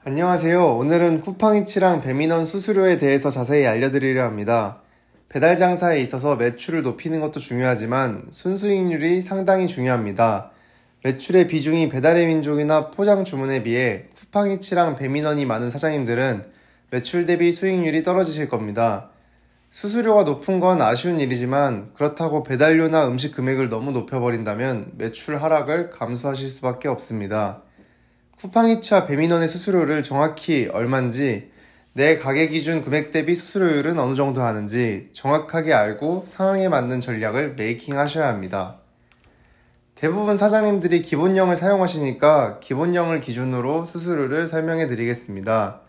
안녕하세요. 오늘은 쿠팡이츠랑 배민원 수수료에 대해서 자세히 알려드리려 합니다. 배달 장사에 있어서 매출을 높이는 것도 중요하지만 순수익률이 상당히 중요합니다. 매출의 비중이 배달의 민족이나 포장 주문에 비해 쿠팡이츠랑 배민원이 많은 사장님들은 매출 대비 수익률이 떨어지실 겁니다. 수수료가 높은 건 아쉬운 일이지만 그렇다고 배달료나 음식 금액을 너무 높여버린다면 매출 하락을 감수하실 수밖에 없습니다. 쿠팡이츠와 배민원의 수수료를 정확히 얼만지, 내 가게 기준 금액 대비 수수료율은 어느 정도 하는지 정확하게 알고 상황에 맞는 전략을 메이킹 하셔야 합니다. 대부분 사장님들이 기본형을 사용하시니까 기본형을 기준으로 수수료를 설명해 드리겠습니다.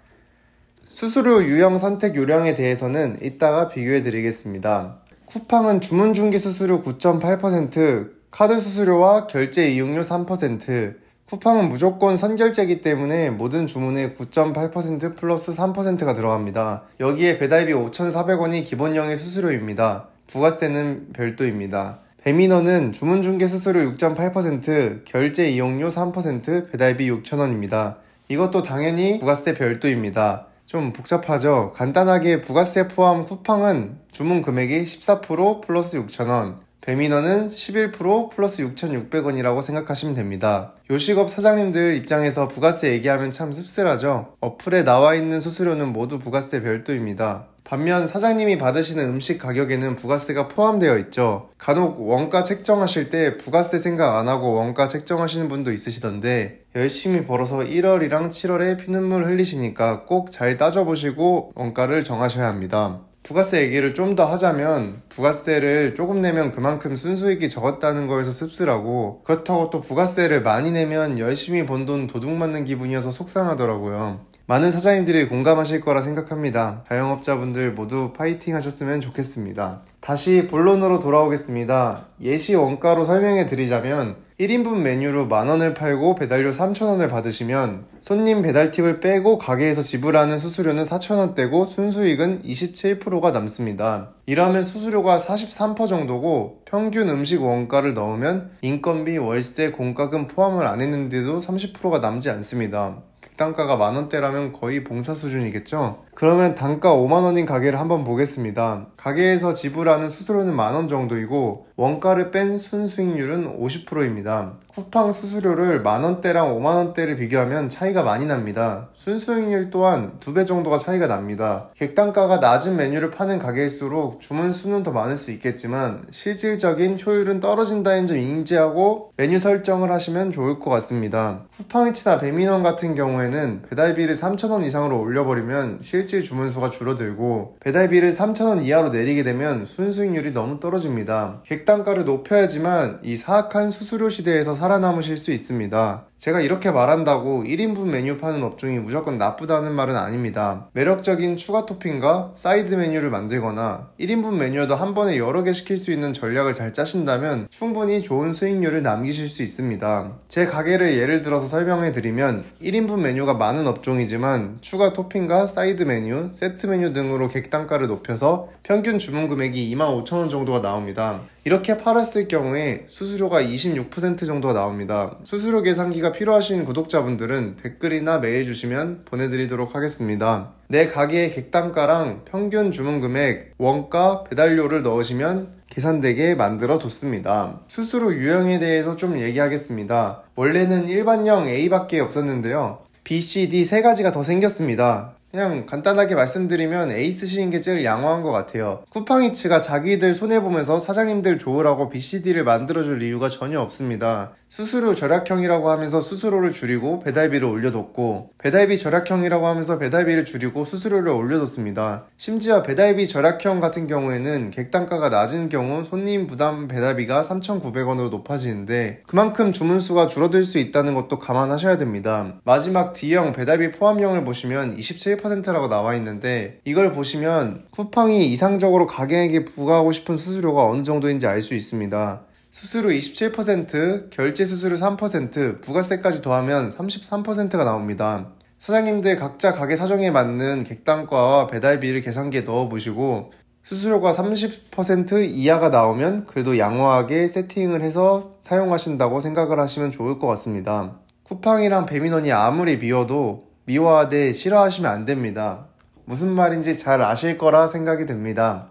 수수료 유형 선택 요령에 대해서는 이따가 비교해 드리겠습니다. 쿠팡은 주문 중개 수수료 9.8%, 카드 수수료와 결제 이용료 3%, 쿠팡은 무조건 선결제이기 때문에 모든 주문에 9.8% 플러스 3%가 들어갑니다. 여기에 배달비 5,400원이 기본형의 수수료입니다. 부가세는 별도입니다. 배민원은 주문 중개 수수료 6.8%, 결제 이용료 3%, 배달비 6,000원입니다. 이것도 당연히 부가세 별도입니다. 좀 복잡하죠? 간단하게 부가세 포함 쿠팡은 주문 금액이 14% 플러스 6,000원, 배민원은 11% 플러스 6,600원이라고 생각하시면 됩니다. 요식업 사장님들 입장에서 부가세 얘기하면 참 씁쓸하죠? 어플에 나와 있는 수수료는 모두 부가세 별도입니다. 반면 사장님이 받으시는 음식 가격에는 부가세가 포함되어 있죠. 간혹 원가 책정하실 때 부가세 생각 안 하고 원가 책정하시는 분도 있으시던데 열심히 벌어서 1월이랑 7월에 피눈물 흘리시니까 꼭 잘 따져보시고 원가를 정하셔야 합니다. 부가세 얘기를 좀 더 하자면 부가세를 조금 내면 그만큼 순수익이 적었다는 거에서 씁쓸하고, 그렇다고 또 부가세를 많이 내면 열심히 번 돈 도둑 맞는 기분이어서 속상하더라고요. 많은 사장님들이 공감하실 거라 생각합니다. 자영업자분들 모두 파이팅 하셨으면 좋겠습니다. 다시 본론으로 돌아오겠습니다. 예시 원가로 설명해 드리자면 1인분 메뉴로 만원을 팔고 배달료 3,000원을 받으시면 손님 배달 팁을 빼고 가게에서 지불하는 수수료는 4,000원대고 순수익은 27%가 남습니다. 이러면 수수료가 43% 정도고 평균 음식 원가를 넣으면 인건비, 월세, 공과금 포함을 안 했는데도 30%가 남지 않습니다. 단가가 만원대라면 거의 봉사 수준이겠죠? 그러면 단가 5만원인 가게를 한번 보겠습니다. 가게에서 지불하는 수수료는 만원 정도이고 원가를 뺀 순수익률은 50%입니다. 쿠팡 수수료를 만원대랑 5만원대를 비교하면 차이가 많이 납니다. 순수익률 또한 2배 정도가 차이가 납니다. 객단가가 낮은 메뉴를 파는 가게일수록 주문 수는 더 많을 수 있겠지만 실질적인 효율은 떨어진다는 점 인지하고 메뉴 설정을 하시면 좋을 것 같습니다. 쿠팡이츠나 배민원 같은 경우에는 배달비를 3,000원 이상으로 올려버리면 실질 주문수가 줄어들고, 배달비를 3,000원 이하로 내리게 되면 순수익률이 너무 떨어집니다. 객단가를 높여야지만 이 사악한 수수료 시대에서 살아남으실 수 있습니다. 제가 이렇게 말한다고 1인분 메뉴 파는 업종이 무조건 나쁘다는 말은 아닙니다. 매력적인 추가 토핑과 사이드 메뉴를 만들거나 1인분 메뉴여도 한 번에 여러 개 시킬 수 있는 전략을 잘 짜신다면 충분히 좋은 수익률을 남기실 수 있습니다. 제 가게를 예를 들어서 설명해 드리면 1인분 메뉴가 많은 업종이지만 추가 토핑과 사이드 메뉴, 세트 메뉴 등으로 객단가를 높여서 평균 주문 금액이 25,000원 정도가 나옵니다. 이렇게 팔았을 경우에 수수료가 26% 정도가 나옵니다. 수수료 계산기가 필요하신 구독자분들은 댓글이나 메일 주시면 보내드리도록 하겠습니다. 내 가게의 객단가랑 평균 주문 금액, 원가, 배달료를 넣으시면 계산되게 만들어 뒀습니다. 수수료 유형에 대해서 좀 얘기하겠습니다. 원래는 일반형 A밖에 없었는데요. B, C, D 세 가지가 더 생겼습니다. 그냥 간단하게 말씀드리면 A 쓰시는 게 제일 양호한 것 같아요. 쿠팡이츠가 자기들 손해보면서 사장님들 좋으라고 BCD를 만들어줄 이유가 전혀 없습니다. 수수료 절약형이라고 하면서 수수료를 줄이고 배달비를 올려뒀고, 배달비 절약형이라고 하면서 배달비를 줄이고 수수료를 올려뒀습니다. 심지어 배달비 절약형 같은 경우에는 객단가가 낮은 경우 손님 부담 배달비가 3,900원으로 높아지는데 그만큼 주문수가 줄어들 수 있다는 것도 감안하셔야 됩니다. 마지막 D형 배달비 포함형을 보시면 27%라고 나와 있는데, 이걸 보시면 쿠팡이 이상적으로 가게에게 부과하고 싶은 수수료가 어느 정도인지 알 수 있습니다. 수수료 27%, 결제 수수료 3%, 부가세까지 더하면 33%가 나옵니다. 사장님들 각자 가게 사정에 맞는 객단가와 배달비를 계산기에 넣어보시고 수수료가 30% 이하가 나오면 그래도 양호하게 세팅을 해서 사용하신다고 생각을 하시면 좋을 것 같습니다. 쿠팡이랑 배민원이 아무리 미워도 미워하되 싫어하시면 안 됩니다. 무슨 말인지 잘 아실 거라 생각이 듭니다.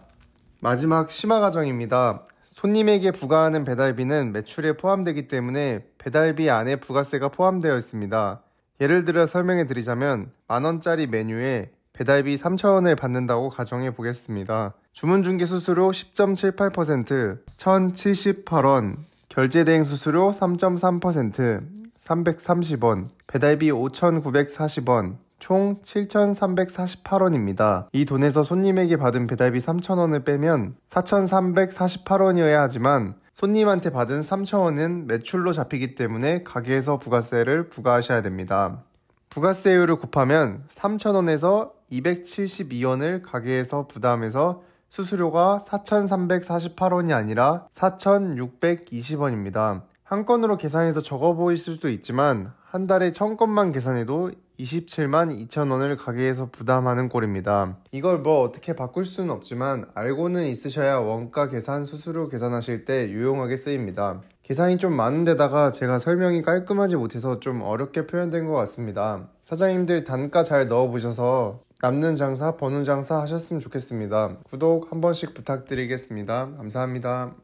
마지막 심화 과정입니다. 손님에게 부과하는 배달비는 매출에 포함되기 때문에 배달비 안에 부가세가 포함되어 있습니다. 예를 들어 설명해 드리자면 만원짜리 메뉴에 배달비 3,000원을 받는다고 가정해 보겠습니다. 주문 중개 수수료 10.78%, 1,078원, 결제 대행 수수료 3.3%, 330원, 배달비 5,940원, 총 7,348원입니다. 이 돈에서 손님에게 받은 배달비 3,000원을 빼면 4,348원이어야 하지만 손님한테 받은 3,000원은 매출로 잡히기 때문에 가게에서 부가세를 부과하셔야 됩니다. 부가세율을 곱하면 3,000원에서 272원을 가게에서 부담해서 수수료가 4,348원이 아니라 4,620원입니다. 한 건으로 계산해서 적어 보일 수도 있지만 한 달에 1,000건만 계산해도 27만 2천원을 가게에서 부담하는 꼴입니다. 이걸 뭐 어떻게 바꿀 수는 없지만 알고는 있으셔야 원가 계산, 수수료 계산하실 때 유용하게 쓰입니다. 계산이 좀 많은데다가 제가 설명이 깔끔하지 못해서 좀 어렵게 표현된 것 같습니다. 사장님들 단가 잘 넣어보셔서 남는 장사, 버는 장사 하셨으면 좋겠습니다. 구독 한 번씩 부탁드리겠습니다. 감사합니다.